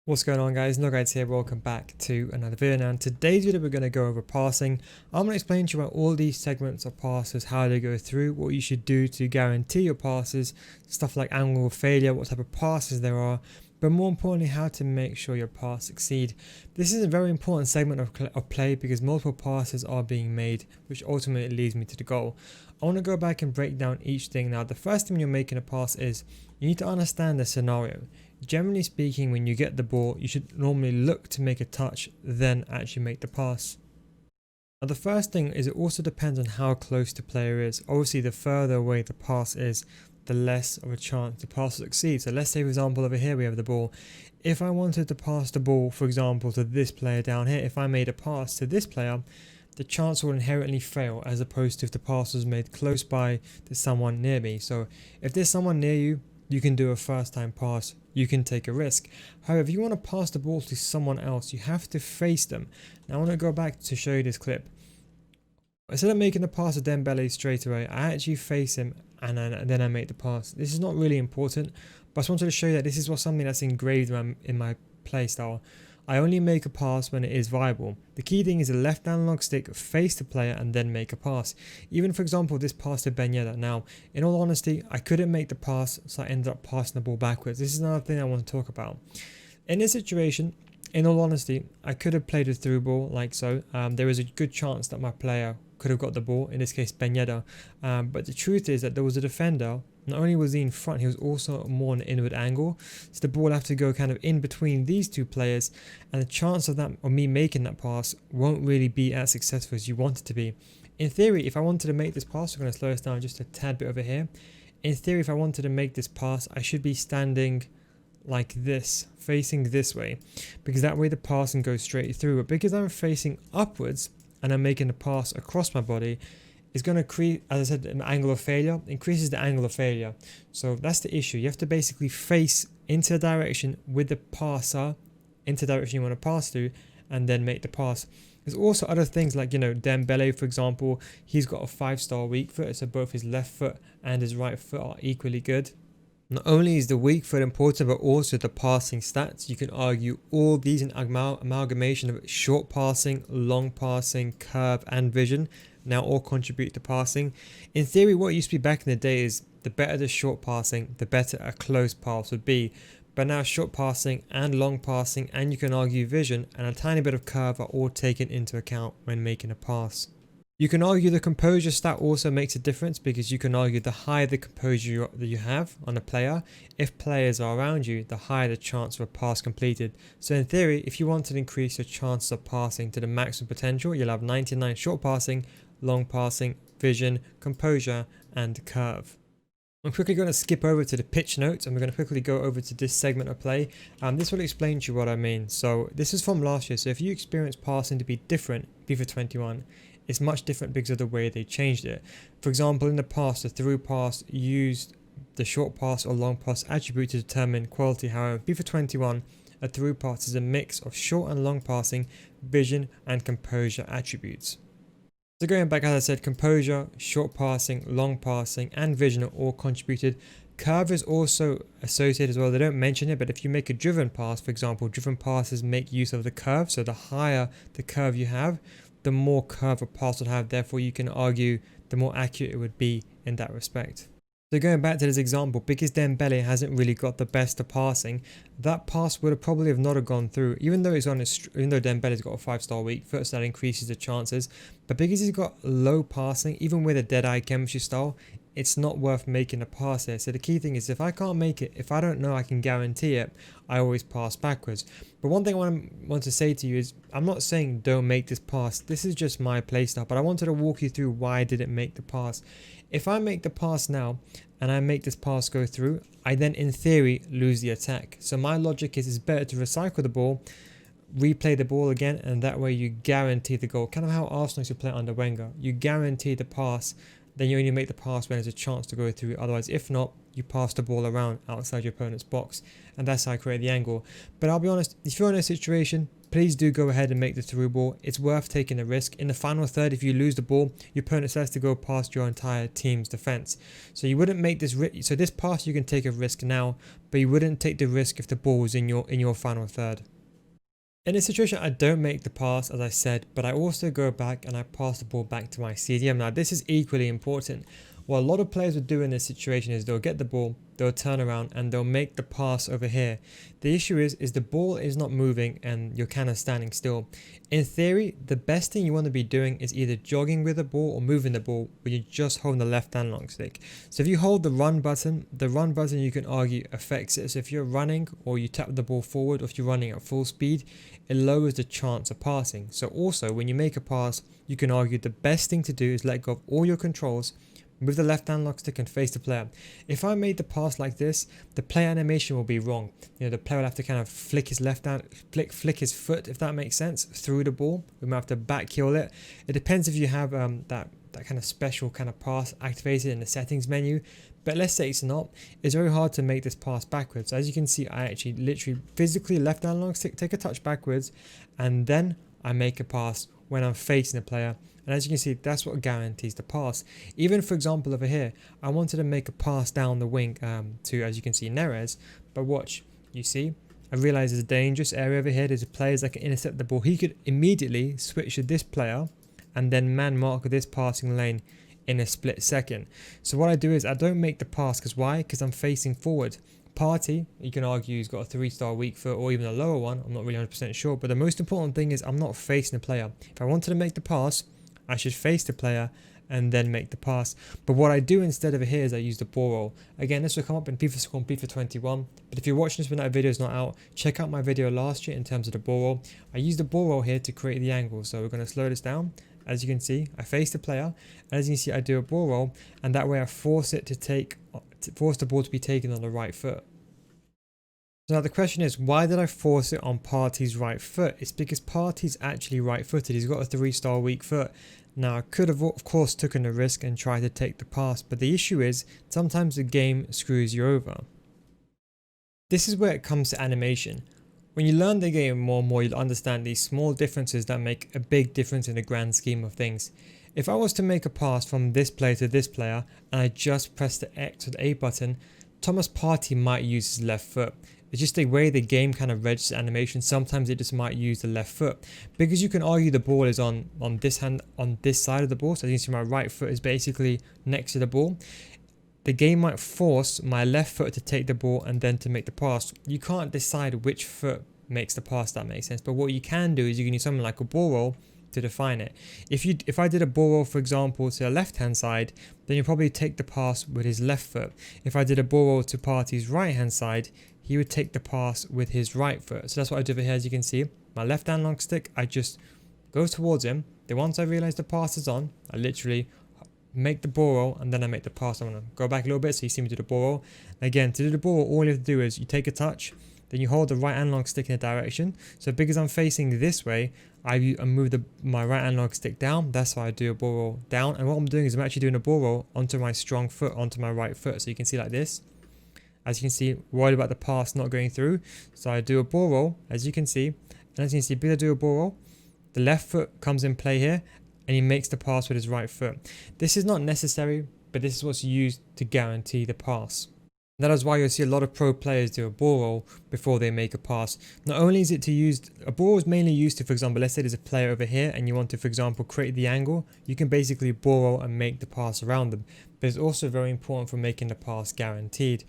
What's going on, guys? No Guides here. Welcome back to another video. Now in today's video we're going to go over passing. I'm going to explain to you about all these segments of passes, how they go through, what you should do to guarantee your passes, stuff like angle of failure, what type of passes there are, but more importantly how to make sure your pass succeed. This is a very important segment of play because multiple passes are being made, which ultimately leads me to the goal. I want to go back and break down each thing. Now the first time you're making a pass is you need to understand the scenario. Generally speaking, when you get the ball, you should normally look to make a touch, then actually make the pass. Now the first thing is it also depends on how close the player is. Obviously the further away the pass is, the less of a chance the pass will succeed. So let's say for example over here we have the ball. If I wanted to pass the ball, for example, to this player down here, if I made a pass to this player, the chance will inherently fail as opposed to if the pass was made close by to someone near me. So if there's someone near you, you can do a first time pass, you can take a risk. However, if you want to pass the ball to someone else, you have to face them. Now I want to go back to show you this clip. Instead of making the pass to Dembele straight away, I actually face him and then I make the pass. This is not really important, but I just wanted to show you that this is something that's engraved in my play style. I only make a pass when it is viable. The key thing is the left analog stick, face the player and then make a pass. Even for example this pass to Ben Yedder. Now in all honesty I couldn't make the pass, so I ended up passing the ball backwards. This is another thing I want to talk about. In this situation, in all honesty, I could have played a through ball like so. There was a good chance that my player could have got the ball, in this case Ben Yedder. But the truth is that there was a defender. Not only was he in front, he was also more on an inward angle. So the ball will have to go kind of in between these two players. And the chance of me making that pass won't really be as successful as you want it to be. In theory, if I wanted to make this pass, I'm going to slow this down just a tad bit over here. In theory, if I wanted to make this pass, I should be standing like this, facing this way. Because that way the pass can go straight through. But because I'm facing upwards and I'm making the pass across my body, it's going to create, as I said, an angle of failure, increases the angle of failure. So that's the issue. You have to basically face into a direction with the passer, into the direction you want to pass to, and then make the pass. There's also other things like, Dembele, for example, he's got a 5-star weak foot, so both his left foot and his right foot are equally good. Not only is the weak foot important, but also the passing stats. You can argue all these in amalgamation of short passing, long passing, curve, and vision now all contribute to passing. In theory, what used to be back in the day is the better the short passing, the better a close pass would be. But now short passing and long passing, and you can argue vision and a tiny bit of curve are all taken into account when making a pass. You can argue the composure stat also makes a difference, because you can argue the higher the composure that you have on a player, if players are around you, the higher the chance of a pass completed. So in theory, if you want to increase your chances of passing to the maximum potential, you'll have 99 short passing, long passing, vision, composure, and curve. I'm quickly going to skip over to the pitch notes and we're going to quickly go over to this segment of play. This will explain to you what I mean. So this is from last year. So if you experience passing to be different, FIFA 21, it's much different because of the way they changed it. For example, in the past, the through pass used the short pass or long pass attribute to determine quality. However, FIFA 21, a through pass is a mix of short and long passing, vision, and composure attributes. So going back, as I said, composure, short passing, long passing, and vision are all contributed. Curve is also associated as well. They don't mention it, but if you make a driven pass, for example, driven passes make use of the curve. So the higher the curve you have, the more curve a pass will have. Therefore, you can argue the more accurate it would be in that respect. So going back to this example, because Dembele hasn't really got the best of passing, that pass would have probably not have gone through, even though Dembele's got a 5-star weak foot, so that increases the chances. But because he's got low passing, even with a dead-eye chemistry style, it's not worth making a pass here. So the key thing is, if I can't make it, if I don't know I can guarantee it, I always pass backwards. But one thing I want to say to you is, I'm not saying don't make this pass. This is just my playstyle, but I wanted to walk you through why I didn't make the pass. If I make the pass now and I make this pass go through, I then in theory lose the attack. So my logic is it's better to recycle the ball, replay the ball again, and that way you guarantee the goal. Kind of how Arsenal used to play under Wenger. You guarantee the pass then you only make the pass when there's a chance to go through. Otherwise, if not, you pass the ball around outside your opponent's box, and that's how I create the angle. But I'll be honest, if you're in a situation, please do go ahead and make the through ball. It's worth taking a risk. In the final third, if you lose the ball, your opponent has to go past your entire team's defense. So you wouldn't make this so this pass you can take a risk now, but you wouldn't take the risk if the ball was in your final third. In this situation, I don't make the pass, as I said, but I also go back and I pass the ball back to my CDM. Now, this is equally important. What a lot of players will do in this situation is they'll get the ball, they'll turn around and they'll make the pass over here. The issue is the ball is not moving and you're kind of standing still. In theory, the best thing you want to be doing is either jogging with the ball or moving the ball when you're just holding the left analog stick. So if you hold the run button you can argue affects it. So if you're running or you tap the ball forward, or if you're running at full speed, it lowers the chance of passing. So also when you make a pass, you can argue the best thing to do is let go of all your controls, move the left analog stick and face the player. If I made the pass like this, the play animation will be wrong. The player will have to kind of flick his flick his foot, if that makes sense, through the ball. We might have to back heel it. It depends if you have that kind of special kind of pass activated in the settings menu. But let's say it's not. It's very hard to make this pass backwards. As you can see, I actually literally physically left analog stick, take a touch backwards, and then I make a pass when I'm facing the player. And as you can see, that's what guarantees the pass. Even for example over here, I wanted to make a pass down the wing to, as you can see, Neres. But watch, you see, I realize there's a dangerous area over here. There's players that can intercept the ball. He could immediately switch to this player and then man mark this passing lane in a split second. So what I do is I don't make the pass, because why? Because I'm facing forward. Party, you can argue he's got a 3-star weak foot or even a lower one. I'm not really 100% sure. But the most important thing is I'm not facing the player. If I wanted to make the pass, I should face the player and then make the pass. But what I do instead of here is I use the ball roll. Again, this will come up in FIFA Score and FIFA 21. But if you're watching this when that video is not out, check out my video last year in terms of the ball roll. I use the ball roll here to create the angle. So we're going to slow this down. As you can see, I face the player. As you can see, I do a ball roll, and that way I force the ball to be taken on the right foot. So now the question is, why did I force it on Partey's right foot? It's because Partey's actually right-footed. He's got a 3-star weak foot. Now I could have of course taken a risk and tried to take the pass, but the issue is sometimes the game screws you over. This is where it comes to animation. When you learn the game more and more, you'll understand these small differences that make a big difference in the grand scheme of things. If I was to make a pass from this player to this player and I just press the X or the A button, Thomas Partey might use his left foot. It's just the way the game kind of registers animation. Sometimes it just might use the left foot, because you can argue the ball is on this hand, on this side of the ball. So as you can see, my right foot is basically next to the ball. The game might force my left foot to take the ball and then to make the pass. You can't decide which foot makes the pass, that makes sense. But what you can do is you can use something like a ball roll to define it. If I did a ball roll, for example, to the left hand side, then you probably take the pass with his left foot. If I did a ball roll to Partey's right hand side, he would take the pass with his right foot. So that's what I do over here. As you can see, my left analog stick, I just go towards him. Then once I realize the pass is on, I literally make the ball roll and then I make the pass. I'm going to go back a little bit so you see me do the ball roll. Again, to do the ball roll, all you have to do is you take a touch, then you hold the right analog stick in a direction. So because I'm facing this way, I move my right analog stick down. That's why I do a ball roll down. And what I'm doing is I'm actually doing a ball roll onto my strong foot, onto my right foot. So you can see like this. As you can see, worried about the pass not going through. So I do a ball roll, as you can see. And as you can see, because I do a ball roll, the left foot comes in play here and he makes the pass with his right foot. This is not necessary, but this is what's used to guarantee the pass. That is why you'll see a lot of pro players do a ball roll before they make a pass. Not only is it to use, a ball roll is mainly used to, for example, let's say there's a player over here and you want to, for example, create the angle. You can basically ball roll and make the pass around them. But it's also very important for making the pass guaranteed.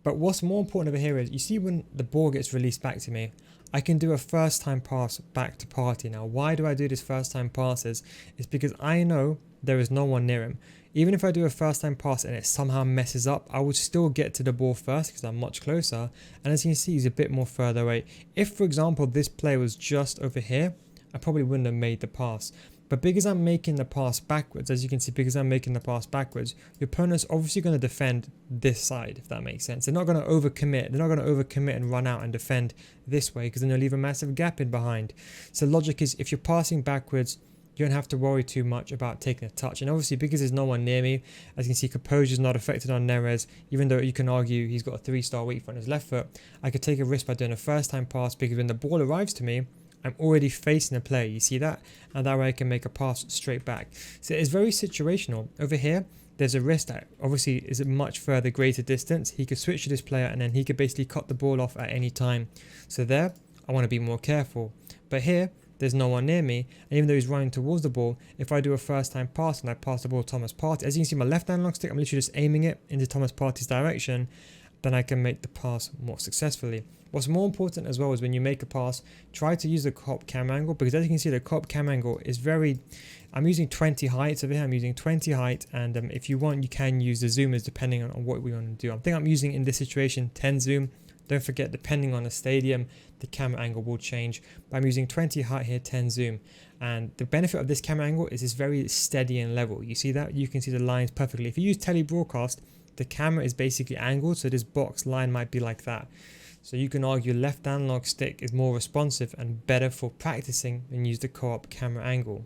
But what's more important over here is, you see when the ball gets released back to me, I can do a first time pass back to Partey. Now, why do I do this first time passes? It's because I know there is no one near him. Even if I do a first time pass and it somehow messes up, I would still get to the ball first because I'm much closer. And as you can see, he's a bit more further away. If, for example, this player was just over here, I probably wouldn't have made the pass. But because I'm making the pass backwards, as you can see, because I'm making the pass backwards, your opponent's obviously going to defend this side, if that makes sense. They're not going to overcommit. They're not going to overcommit and run out and defend this way, because then they'll leave a massive gap in behind. So logic is, if you're passing backwards, you don't have to worry too much about taking a touch. And obviously, because there's no one near me, as you can see, composure is not affected on Neres, even though you can argue he's got a 3-star weak foot on his left foot. I could take a risk by doing a first time pass, because when the ball arrives to me, I'm already facing a player, you see that? And that way I can make a pass straight back. So it's very situational. Over here, there's a risk that obviously is a much further greater distance. He could switch to this player and then he could basically cut the ball off at any time. So there, I want to be more careful. But here, there's no one near me, and even though he's running towards the ball, if I do a first time pass and I pass the ball to Thomas Partey, as you can see my left analog stick, I'm literally just aiming it into Thomas Partey's direction, then I can make the pass more successfully. What's more important as well is when you make a pass, try to use the co-op camera angle, because as you can see the co-op camera angle is I'm using 20 height over here, I'm using 20 height, and if you want you can use the zoomers depending on what we want to do. I think I'm using in this situation 10 zoom. Don't forget, depending on the stadium, the camera angle will change. But I'm using 20 height here, 10 zoom. And the benefit of this camera angle is it's very steady and level. You see that? You can see the lines perfectly. If you use telebroadcast, the camera is basically angled, so this box line might be like that. So you can argue left analog stick is more responsive and better for practicing and use the co-op camera angle.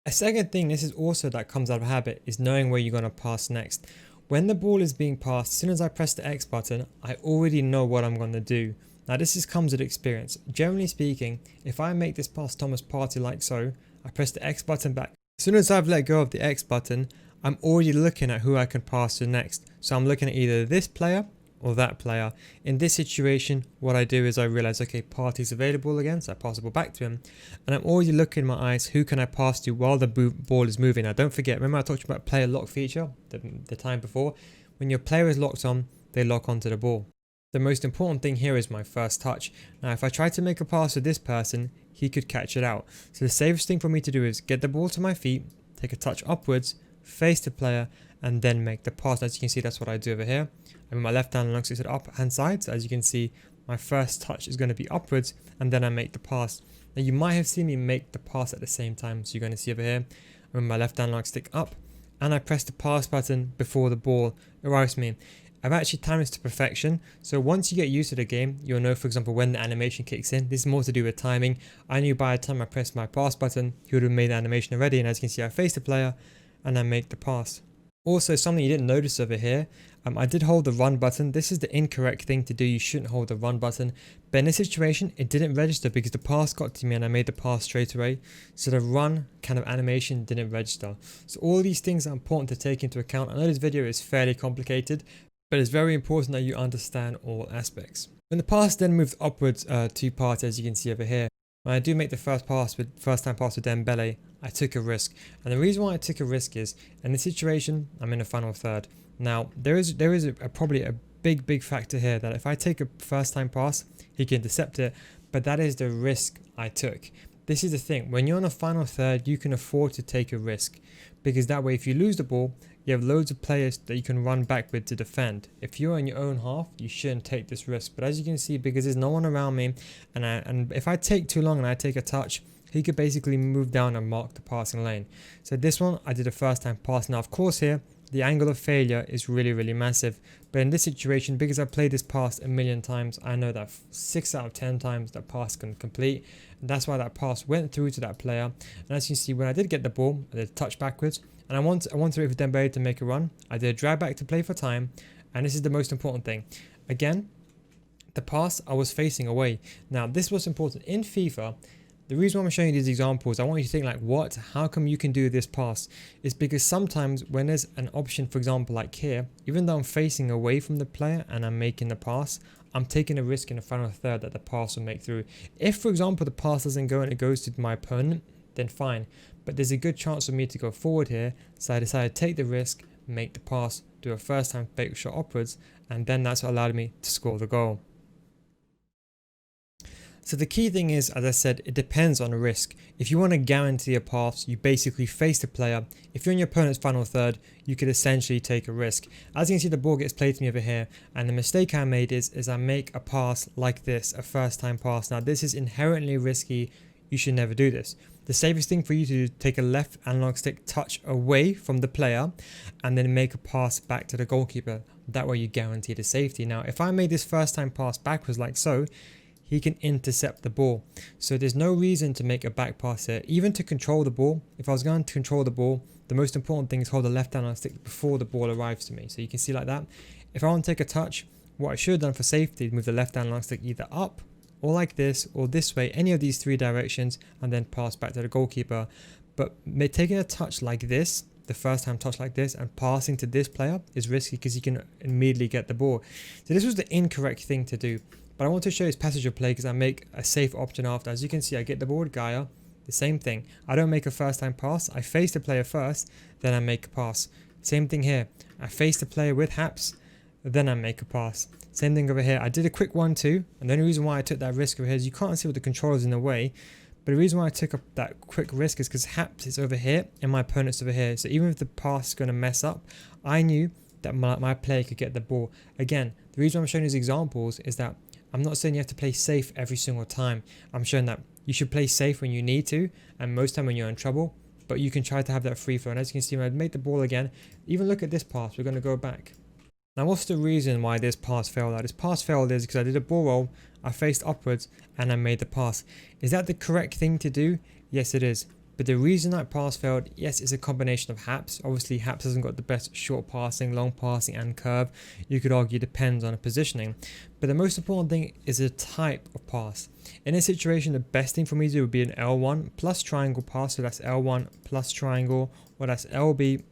A second thing, this is also that comes out of habit, is knowing where you're going to pass next. When the ball is being passed, as soon as I press the X button, I already know what I'm going to do. Now this just comes with experience. Generally speaking, if I make this pass Thomas Partey like so, I press the X button back. As soon as I've let go of the X button, I'm already looking at who I can pass to next. So I'm looking at either this player or that player. In this situation, what I do is I realize, okay, Partey's available again, so I pass the ball back to him, and I'm already looking in my eyes, who can I pass to while the ball is moving. Now don't forget, remember I talked about player lock feature the time before? When your player is locked on, they lock onto the ball. The most important thing here is my first touch. Now if I try to make a pass to this person, he could catch it out. So the safest thing for me to do is get the ball to my feet, take a touch upwards, face the player, and then make the pass. As you can see, that's what I do over here. And with my left hand looks at the up hand side, so as you can see, my first touch is going to be upwards, and then I make the pass. Now you might have seen me make the pass at the same time, so you're going to see over here, with my left analog stick up, and I press the pass button before the ball arrives to me. I've actually timed this to perfection, so once you get used to the game, you'll know, for example, when the animation kicks in. This is more to do with timing. I knew by the time I pressed my pass button, he would have made the animation already, and as you can see, I face the player, and I make the pass. Also, something you didn't notice over here, I did hold the run button. This is the incorrect thing to do. You shouldn't hold the run button. But in this situation, it didn't register because the pass got to me and I made the pass straight away. So the run kind of animation didn't register. So all these things are important to take into account. I know this video is fairly complicated, but it's very important that you understand all aspects. When the pass then moved upwards two parts, as you can see over here, when I do make the first time pass with Dembele, I took a risk. And the reason why I took a risk is, in this situation, I'm in the final third. Now, there is probably a big factor here that if I take a first time pass, he can intercept it, but that is the risk I took. This is the thing, when you're on a final third, you can afford to take a risk, because that way if you lose the ball, you have loads of players that you can run back with to defend. If you're in your own half, you shouldn't take this risk. But as you can see, because there's no one around me, and if I take too long and I take a touch, he could basically move down and mark the passing lane. So this one, I did a first time pass. Now, of course here, the angle of failure is really massive. But in this situation, because I've played this pass a million times, I know that 6 out of 10 times that pass can complete. And that's why that pass went through to that player. And as you see, when I did get the ball, I did a touch backwards. And I want to wait for Dembele to make a run. I did a drag back to play for time. And this is the most important thing. Again, the pass, I was facing away. Now, this was important. In FIFA, the reason why I'm showing you these examples, I want you to think like, what? How come you can do this pass? It's because sometimes when there's an option, for example, like here, even though I'm facing away from the player and I'm making the pass, I'm taking a risk in the final third that the pass will make through. If, for example, the pass doesn't go and it goes to my opponent, then fine. But there's a good chance for me to go forward here. So I decided to take the risk, make the pass, do a first time fake shot upwards, and then that's what allowed me to score the goal. So the key thing is, as I said, it depends on the risk. If you want to guarantee a pass, you basically face the player. If you're in your opponent's final third, you could essentially take a risk. As you can see, the ball gets played to me over here, and the mistake I made is I make a pass like this, a first time pass. Now this is inherently risky. You should never do this. The safest thing for you to do is take a left analog stick touch away from the player and then make a pass back to the goalkeeper. That way you guarantee the safety. Now if I made this first time pass backwards like so, he can intercept the ball. So there's no reason to make a back pass here. Even to control the ball, if I was going to control the ball, the most important thing is hold the left analog stick before the ball arrives to me. So you can see like that. If I want to take a touch, what I should have done for safety is move the left analog stick either up or like this or this way, any of these three directions, and then pass back to the goalkeeper. But taking a touch like this, the first time touch like this, and passing to this player is risky because he can immediately get the ball. So this was the incorrect thing to do. But I want to show you this passage of play because I make a safe option after. As you can see, I get the ball with Gaia. The same thing. I don't make a first time pass. I face the player first, then I make a pass. Same thing here. I face the player with Haps, then I make a pass. Same thing over here. I did a quick 1-2, and the only reason why I took that risk over here is you can't see what the controller's in the way. But the reason why I took that quick risk is because Haps is over here and my opponent's over here. So even if the pass is going to mess up, I knew that my player could get the ball. Again, the reason I'm showing these examples is that I'm not saying you have to play safe every single time. I'm showing that you should play safe when you need to, and most time when you're in trouble. But you can try to have that free flow. And as you can see, when I make the ball again, even look at this pass, we're going to go back. Now, what's the reason why this pass failed? This pass failed is because I did a ball roll, I faced upwards, and I made the pass. Is that the correct thing to do? Yes, it is. But the reason that pass failed, yes, it's a combination of Haps. Obviously, Haps hasn't got the best short passing, long passing, and curve. You could argue depends on the positioning. But the most important thing is the type of pass. In this situation, the best thing for me to do would be an L1 plus triangle pass. So that's L1 plus triangle, or that's LB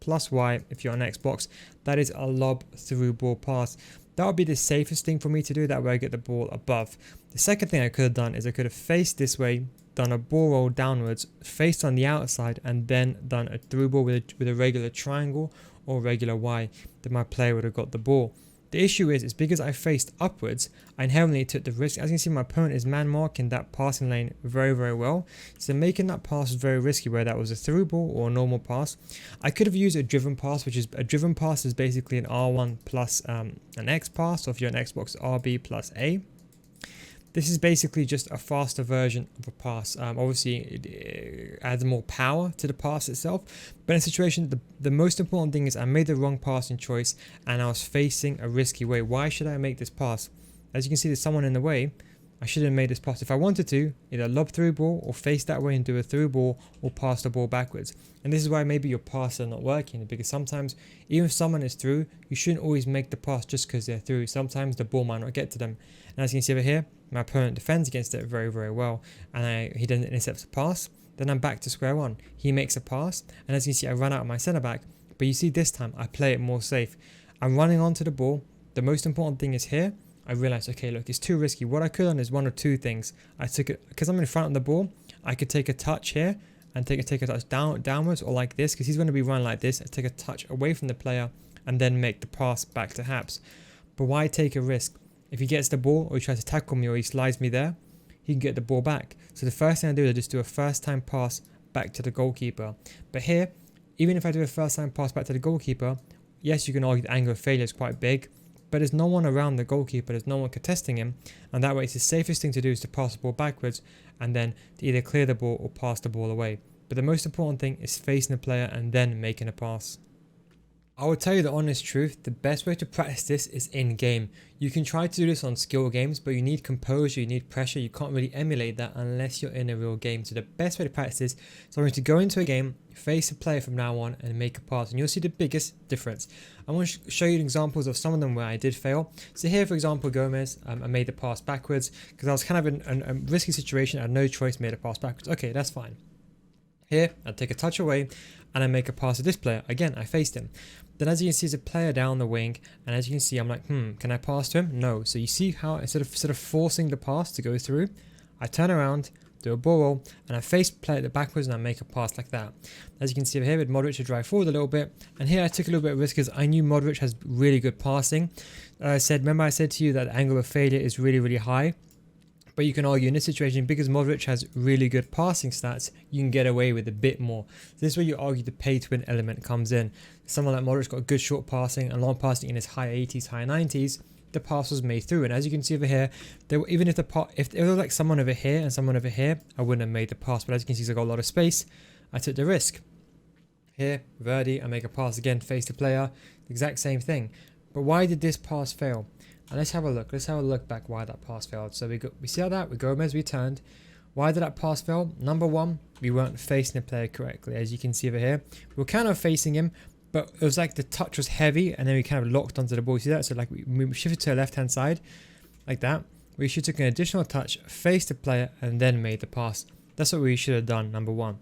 plus Y if you're on Xbox. That is a lob through ball pass. That would be the safest thing for me to do. That way I get the ball above. The second thing I could have done is I could have faced this way, done a ball roll downwards, faced on the outside, and then done a through ball with a regular triangle or regular Y. Then my player would have got the ball. The issue is because I faced upwards, I inherently took the risk. As you can see, my opponent is man marking that passing lane very, very well. So making that pass was very risky, whether that was a through ball or a normal pass. I could have used a driven pass, which is a driven pass is basically an R1 plus an X pass. So if you're on Xbox, RB plus A. This is basically just a faster version of a pass. Obviously, it adds more power to the pass itself. But in a situation, the most important thing is I made the wrong passing choice and I was facing a risky way. Why should I make this pass? As you can see, there's someone in the way. I should have made this pass. If I wanted to, either lob through ball or face that way and do a through ball or pass the ball backwards. And this is why maybe your pass are not working, because sometimes even if someone is through, you shouldn't always make the pass just because they're through. Sometimes the ball might not get to them. And as you can see over here, my opponent defends against it very, very well. And he doesn't intercept the pass. Then I'm back to square one. He makes a pass. And as you can see, I run out of my centre back. But you see this time, I play it more safe. I'm running onto the ball. The most important thing is here. I realized, okay, look, it's too risky. What I could have done is one or two things. I took it, because I'm in front of the ball, I could take a touch here and take a touch downwards or like this, because he's going to be running like this. I take a touch away from the player and then make the pass back to Haps. But why take a risk? If he gets the ball or he tries to tackle me or he slides me there, he can get the ball back. So the first thing I do is I just do a first time pass back to the goalkeeper. But here, even if I do a first time pass back to the goalkeeper, yes, you can argue the angle of failure is quite big, but there's no one around the goalkeeper, there's no one contesting him, and that way it's the safest thing to do is to pass the ball backwards and then to either clear the ball or pass the ball away. But the most important thing is facing the player and then making a pass. I will tell you the honest truth, the best way to practice this is in game. You can try to do this on skill games, but you need composure, you need pressure, you can't really emulate that unless you're in a real game. So the best way to practice this is I'm going to go into a game, face a player from now on and make a pass, and you'll see the biggest difference. I want to show you examples of some of them where I did fail. So here, for example, Gomez, I made the pass backwards because I was kind of in a risky situation, I had no choice, made a pass backwards. Okay, that's fine. Here, I take a touch away and I make a pass to this player. Again, I faced him. Then as you can see, there's a player down the wing, and as you can see, I'm like, can I pass to him? No. So you see how instead of forcing the pass to go through, I turn around, do a ball roll, and I face play at the backwards and I make a pass like that. As you can see over here with Modric to drive forward a little bit, and here I took a little bit of risk because I knew Modric has really good passing. Remember I said to you that the angle of failure is really, really high. But you can argue in this situation, because Modric has really good passing stats, you can get away with a bit more. This is where you argue the pay to win element comes in. Someone like Modric got good short passing and long passing in his high 80s, high 90s. The pass was made through, and as you can see over here, even if there was like someone over here and someone over here, I wouldn't have made the pass. But as you can see, I got a lot of space. I took the risk. Here, Verdi, I make a pass again, face the player, the exact same thing. But why did this pass fail? And let's have a look. Let's have a look back why that pass failed. So we see how that, Gomez returned. Why did that pass fail? Number one, we weren't facing the player correctly. As you can see over here, we were kind of facing him, but it was like the touch was heavy and then we kind of locked onto the ball. See that? So like we shifted to the left hand side like that. We should have took an additional touch, faced the player and then made the pass. That's what we should have done, number one.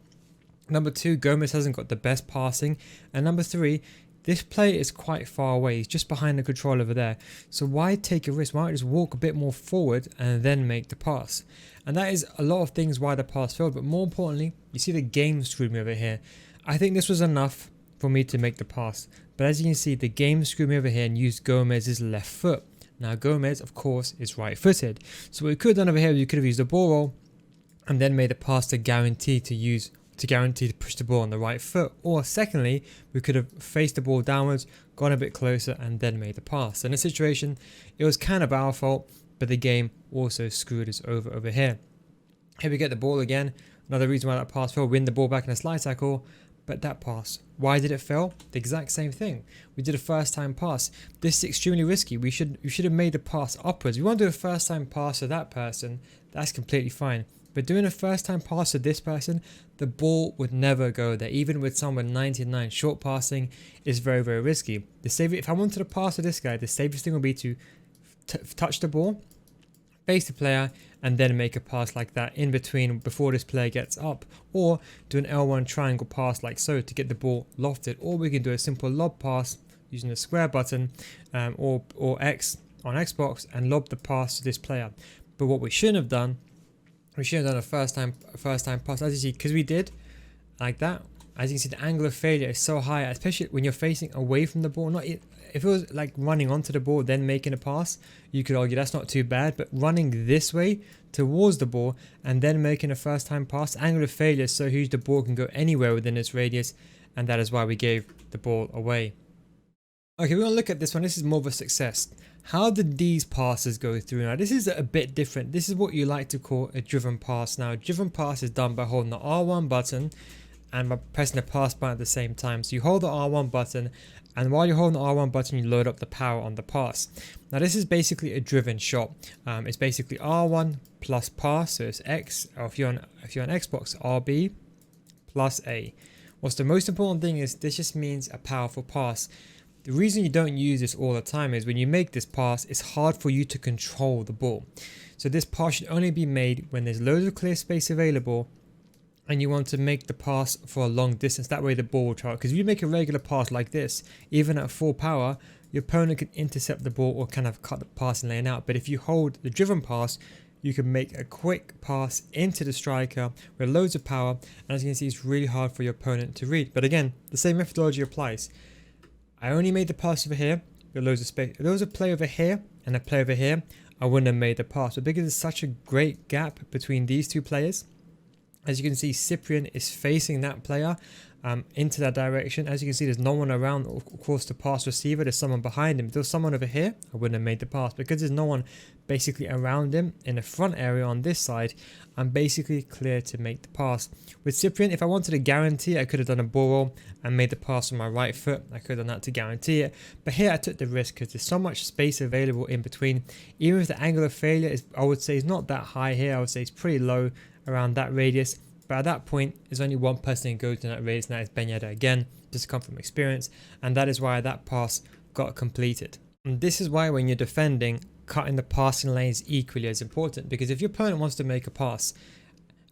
Number two, Gomez hasn't got the best passing. And number three, this player is quite far away. He's just behind the control over there. So why take a risk? Why not just walk a bit more forward and then make the pass? And that is a lot of things why the pass failed. But more importantly, you see the game screwed me over here. I think this was enough for me to make the pass. But as you can see, the game screwed me over here and used Gomez's left foot. Now Gomez, of course, is right-footed. So what we could have done over here, we could have used the ball roll and then made a pass to guarantee to push the ball on the right foot. Or secondly, we could have faced the ball downwards, gone a bit closer and then made the pass. So in this situation, it was kind of our fault, but the game also screwed us over here. Here we get the ball again. Another reason why that pass failed, win the ball back in a slide tackle. But that pass, why did it fail? The exact same thing. We did a first time pass. This is extremely risky. We should have made the pass upwards. We want to do a first time pass to that person. That's completely fine. But doing a first time pass to this person, the ball would never go there. Even with someone 99, short passing is very, very risky. If I wanted to pass to this guy, the safest thing would be to touch the ball, face the player, and then make a pass like that in between before this player gets up, or do an L1 triangle pass like so to get the ball lofted, or we can do a simple lob pass using the square button or X on Xbox and lob the pass to this player. But what we shouldn't have done, we should have done a first time pass, as you see, because we did like that. As you can see, the angle of failure is so high, especially when you're facing away from the ball. If it was like running onto the ball then making a pass, you could argue that's not too bad. But running this way towards the ball and then making a first time pass, the angle of failure is so huge the ball can go anywhere within its radius, and that is why we gave the ball away. Okay, we're going to look at this one. This is more of a success. How did these passes go through? Now, this is a bit different. This is what you like to call a driven pass. Now, a driven pass is done by holding the R1 button and by pressing the pass button at the same time. So you hold the R1 button, and while you're holding the R1 button, you load up the power on the pass. Now, this is basically a driven shot. It's basically R1 plus pass, so it's X, or if you're on Xbox, RB plus A. What's the most important thing is this just means a powerful pass. The reason you don't use this all the time is when you make this pass, it's hard for you to control the ball. So this pass should only be made when there's loads of clear space available and you want to make the pass for a long distance. That way the ball will travel. Because if you make a regular pass like this, even at full power, your opponent can intercept the ball or kind of cut the passing lane out. But if you hold the driven pass, you can make a quick pass into the striker with loads of power. And as you can see, it's really hard for your opponent to read. But again, the same methodology applies. I only made the pass over here with loads of space. If there was a play over here and a play over here, I wouldn't have made the pass. But because there's such a great gap between these two players, as you can see, Cyprian is facing that player into that direction. As you can see, there's no one around, of course, the pass receiver. There's someone behind him. If there was someone over here, I wouldn't have made the pass. Because there's no one basically around him in the front area on this side, I'm basically clear to make the pass. With Cyprian, if I wanted to guarantee, I could have done a ball roll and made the pass on my right foot. I could have done that to guarantee it. But here I took the risk because there's so much space available in between. Even if the angle of failure is, I would say, is not that high here. I would say it's pretty low around that radius. But at that point, there's only one person who goes to that radius, and that is Ben Yedder again, just come from experience. And that is why that pass got completed. And this is why when you're defending, cutting the passing lane is equally as important. Because if your opponent wants to make a pass,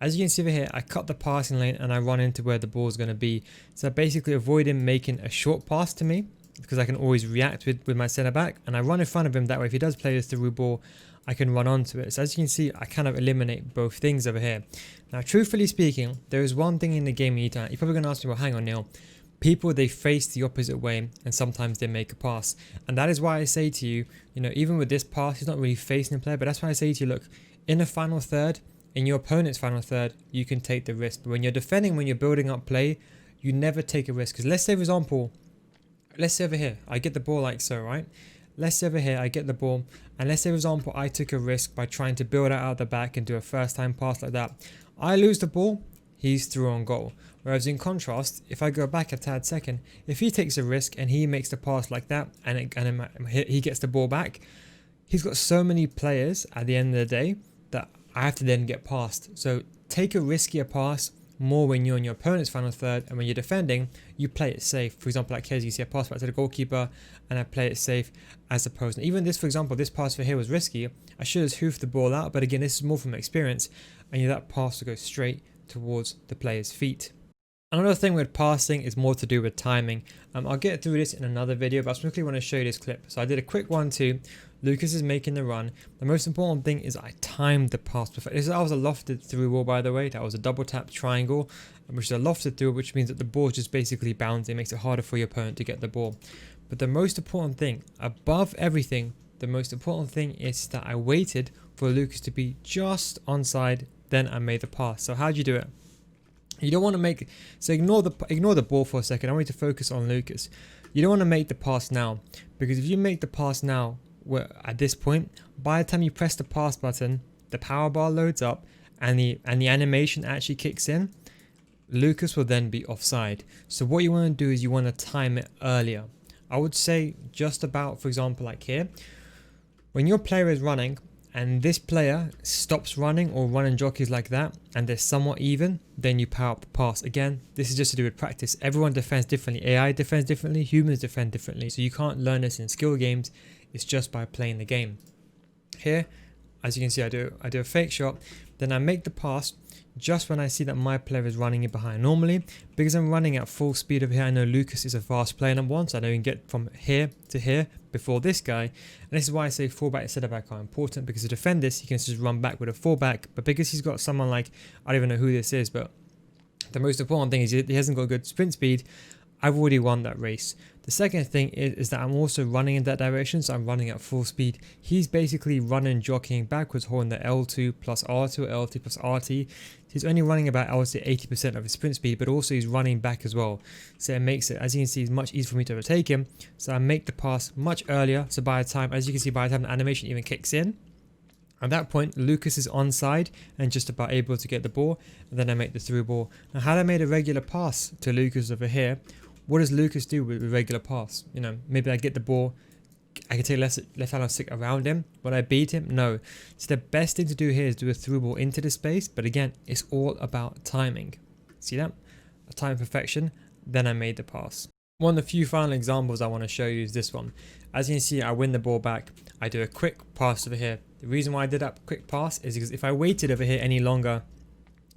as you can see over here, I cut the passing lane and I run into where the ball is going to be. So I basically avoid him making a short pass to me, because I can always react with my centre back. And I run in front of him, that way if he does play this through ball, I can run onto it. So as you can see, I kind of eliminate both things over here. Now, truthfully speaking, there is one thing in the game you need to, you're probably going to ask me, well, hang on, Neil. People, they face the opposite way and sometimes they make a pass. And that is why I say to you, even with this pass, he's not really facing the player, but that's why I say to you, look, in the final third, in your opponent's final third, you can take the risk. But when you're defending, when you're building up play, you never take a risk. Because let's say, for example, let's say over here, I get the ball like so, right? Let's say over here, I get the ball, and let's say, for example, I took a risk by trying to build out the back and do a first time pass like that. I lose the ball, he's through on goal. Whereas in contrast, if I go back a tad second, if he takes a risk and he makes the pass like that and he gets the ball back, he's got so many players at the end of the day that I have to then get past. So take a riskier pass more when you're in your opponent's final third, and when you're defending, you play it safe. For example, like here, as you see, I pass back to the goalkeeper and I play it safe as opposed to, even this, for example, this pass for here was risky. I should have hoofed the ball out, but again, this is more from experience, and that pass will go straight towards the player's feet. Another thing with passing is more to do with timing. I'll get through this in another video, but I specifically want to show you this clip. So I did a quick 1-2. Lucas is making the run. The most important thing is I timed the pass perfectly. That was a lofted through ball, by the way. That was a double tap triangle, which is a lofted through, which means that the ball just basically bounces. It makes it harder for your opponent to get the ball. But the most important thing, above everything, the most important thing is that I waited for Lucas to be just onside, then I made the pass. So how do you do it? You don't want to make, so ignore the ball for a second. I want you to focus on Lucas. You don't want to make the pass now, because if you make the pass now, at this point, by the time you press the pass button, the power bar loads up and the animation actually kicks in, Lucas will then be offside. So what you want to do is you want to time it earlier. I would say just about, for example, like here, when your player is running and this player stops running or running jockeys like that and they're somewhat even, then you power up the pass. Again, this is just to do with practice. Everyone defends differently. AI defends differently. Humans defend differently. So you can't learn this in skill games. It's just by playing the game. Here, as you can see, I do a fake shot. Then I make the pass just when I see that my player is running in behind. Normally, because I'm running at full speed over here, I know Lucas is a fast player, number one, so I know he can get from here to here before this guy. And this is why I say fullback and centre back are important, because to defend this, he can just run back with a fullback. But because he's got someone like, I don't even know who this is, but the most important thing is he hasn't got good sprint speed. I've already won that race. The second thing is that I'm also running in that direction, so I'm running at full speed. He's basically running, jockeying backwards, holding the L2 plus R2, L2 plus RT. He's only running about, I would say, 80% of his sprint speed, but also he's running back as well. So it makes it, as you can see, it's much easier for me to overtake him. So I make the pass much earlier. So by the time, as you can see, by the time the animation even kicks in, at that point, Lucas is onside and just about able to get the ball, and then I make the through ball. Now, had I made a regular pass to Lucas over here, what does Lucas do with a regular pass? You know, maybe I get the ball, I can take left hand stick around him. Would I beat him? No. So the best thing to do here is do a through ball into the space, but again, it's all about timing. See that? A time perfection, then I made the pass. One of the few final examples I want to show you is this one. As you can see, I win the ball back. I do a quick pass over here. The reason why I did that quick pass is because if I waited over here any longer,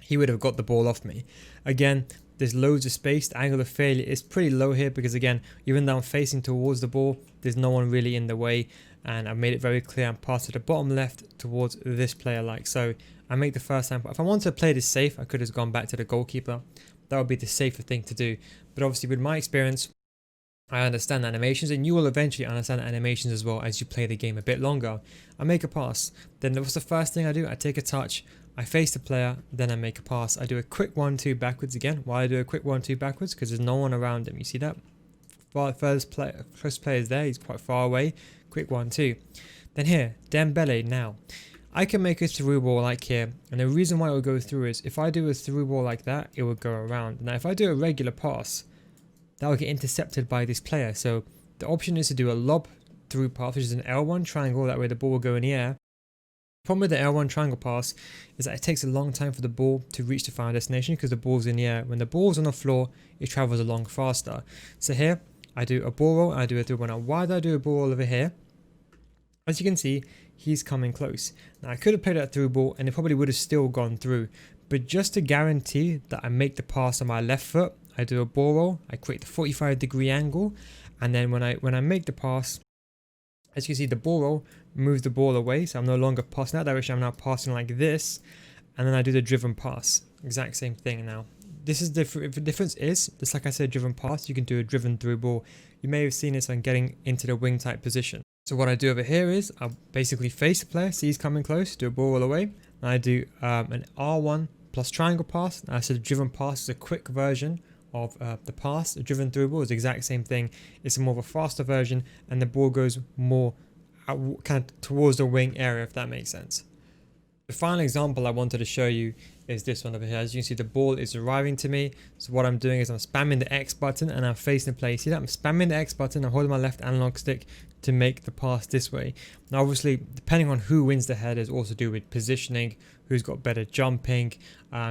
he would have got the ball off me. Again, there's loads of space. The angle of failure is pretty low here because, again, even though I'm facing towards the ball, there's no one really in the way. And I've made it very clear I'm passed to the bottom left towards this player like so. I make the first time. If I wanted to play this safe, I could have gone back to the goalkeeper. That would be the safer thing to do. But obviously, with my experience, I understand animations, and you will eventually understand animations as well as you play the game a bit longer. I make a pass. Then what's the first thing I do? I take a touch. I face the player, then I make a pass. I do a quick 1-2 backwards again. Why I do a quick 1-2 backwards? Because there's no one around him. You see that? First player is there. He's quite far away. Quick 1-2. Then here, Dembele now. I can make a through ball like here. And the reason why it will go through is if I do a through ball like that, it will go around. Now, if I do a regular pass, that will get intercepted by this player. So the option is to do a lob through pass, which is an L1 triangle. That way the ball will go in the air. The problem with the L1 triangle pass is that it takes a long time for the ball to reach the final destination because the ball's in the air. When the ball's on the floor, it travels along faster. So here, I do a ball roll and I do a through ball. Now, why do I do a ball roll over here? As you can see, he's coming close. Now, I could have played that through ball and it probably would have still gone through. But just to guarantee that I make the pass on my left foot, I do a ball roll, I create the 45-degree angle, and then when I make the pass, as you can see, the ball roll moves the ball away, so I'm no longer passing that direction, I'm now passing like this, and then I do the driven pass. Exact same thing now. This is different. The difference is, just like I said, driven pass, you can do a driven through ball. You may have seen this on getting into the wing type position. So what I do over here is, I basically face the player, see he's coming close, do a ball roll away, and I do an R1 plus triangle pass. I said driven pass is a quick version of the pass. The driven through ball is the exact same thing. It's more of a faster version and the ball goes more kind of towards the wing area, if that makes sense. The final example I wanted to show you is this one over here. As you can see, the ball is arriving to me. So what I'm doing is I'm spamming the X button and I'm facing the player. See that? I'm spamming the X button. I'm holding my left analog stick to make the pass this way. Now obviously depending on who wins the header is also to do with positioning, who's got better jumping,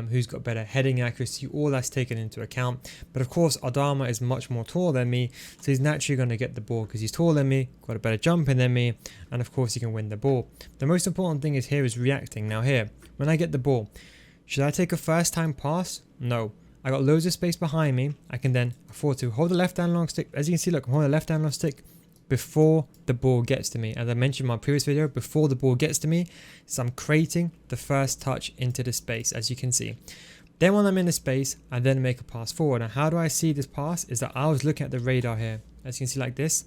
who's got better heading accuracy, all that's taken into account. But of course Adama is much more tall than me, so he's naturally going to get the ball because he's taller than me, got a better jumping than me, and of course he can win the ball. The most important thing is here is reacting. Now here, when I get the ball, should I take a first time pass? No. I got loads of space behind me. I can then afford to hold the left hand long stick. As you can see, look, I'm holding the left hand long stick before the ball gets to me. As I mentioned in my previous video, before the ball gets to me, so I'm creating the first touch into the space, as you can see. Then when I'm in the space, I then make a pass forward. And how do I see this pass? Is that I was looking at the radar here. As you can see like this.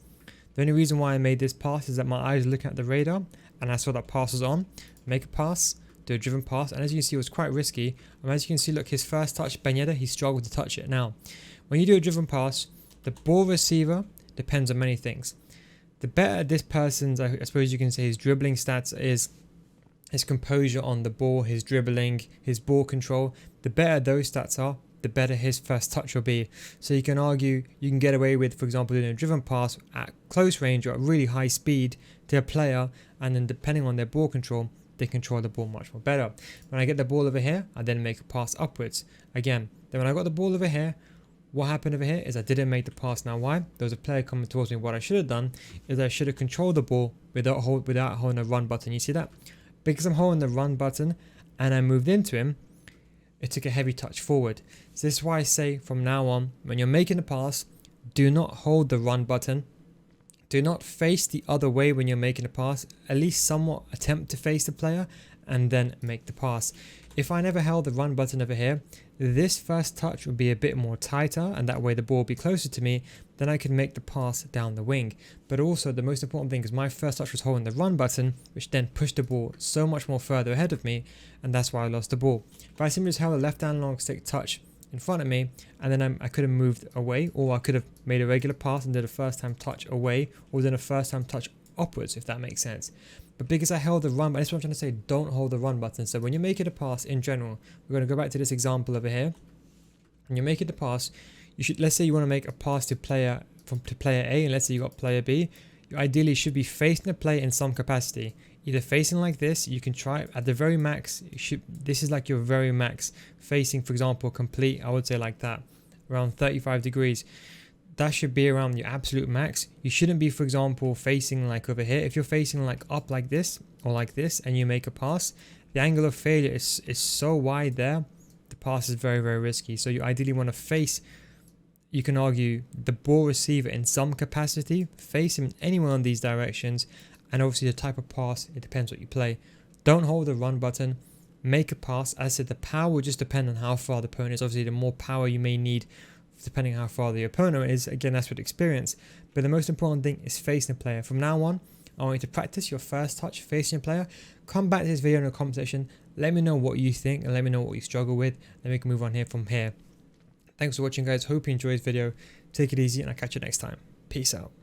The only reason why I made this pass is that my eyes were looking at the radar and I saw that pass was on. Make a pass, do a driven pass, and as you can see it was quite risky. And as you can see, look, his first touch, Ben Yedder, he struggled to touch it. Now when you do a driven pass, the ball receiver depends on many things. The better this person's, I suppose you can say, his dribbling stats is, his composure on the ball, his dribbling, his ball control, the better those stats are, the better his first touch will be. So you can argue you can get away with, for example, doing a driven pass at close range or at really high speed to a player, and then depending on their ball control, they control the ball much more better. When I get the ball over here, I then make a pass upwards. Again, then when I got the ball over here, what happened over here is I didn't make the pass. Now why? There was a player coming towards me. What I should have done is I should have controlled the ball without holding a run button. You see that? Because I'm holding the run button and I moved into him, it took a heavy touch forward. So this is why I say from now on, when you're making a pass, do not hold the run button. Do not face the other way when you're making a pass. At least somewhat attempt to face the player and then make the pass. If I never held the run button over here, this first touch would be a bit more tighter, and that way the ball would be closer to me, then I could make the pass down the wing. But also the most important thing is my first touch was holding the run button, which then pushed the ball so much more further ahead of me, and that's why I lost the ball. If I simply just held a left hand long stick touch in front of me, and then I could have moved away, or I could have made a regular pass and did a first time touch away, or then a first time touch upwards, if that makes sense. But because I held the run button, that's what I'm trying to say, don't hold the run button. So when you're making a pass in general, we're going to go back to this example over here. When you're making the pass, you should, let's say you want to make a pass to player A, and let's say you got player B, you ideally should be facing the player in some capacity. Either facing like this, you can try at the very max, this is like your very max, facing for example complete, I would say like that, around 35 degrees. That should be around your absolute max. You shouldn't be, for example, facing like over here. If you're facing like up like this or like this and you make a pass, the angle of failure is so wide there, the pass is very, very risky. So you ideally want to face, you can argue, the ball receiver in some capacity, face him in any one of these directions, and obviously the type of pass, it depends what you play. Don't hold the run button, make a pass. As I said, the power will just depend on how far the opponent is. Obviously the more power you may need depending on how far the opponent is, again that's with experience. But the most important thing is facing the player. From now on, I want you to practice your first touch facing a player. Come back to this video in the comment section, let me know what you think and let me know what you struggle with, then we can move on here from here. Thanks for watching guys, hope you enjoyed this video, take it easy and I'll catch you next time. Peace out.